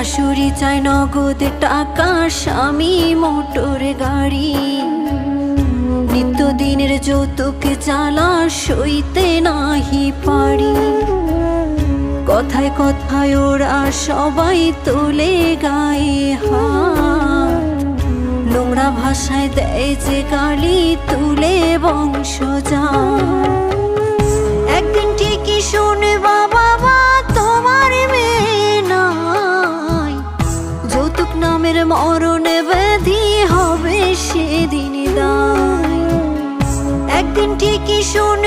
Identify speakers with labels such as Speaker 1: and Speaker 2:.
Speaker 1: শাশুড়ি চায় নগদ টাকা, স্বামী মোটর গাড়ি। নিত্যদিনের যৌতুক জ্বালা সইতে নাহি পারি। কথায় কথায় ওরা সবাই তোলে গায়ে হাত, নোংরা ভাষায় দেয় যে গালি, তুলে বংশজাত। একদিন ঠিকই শুনবা বাবা তোমার মেয়ে নাই, যৌতুক নামের মরণে ব্যাধি হবে সেদিন দায়। একদিন ঠিকই শুন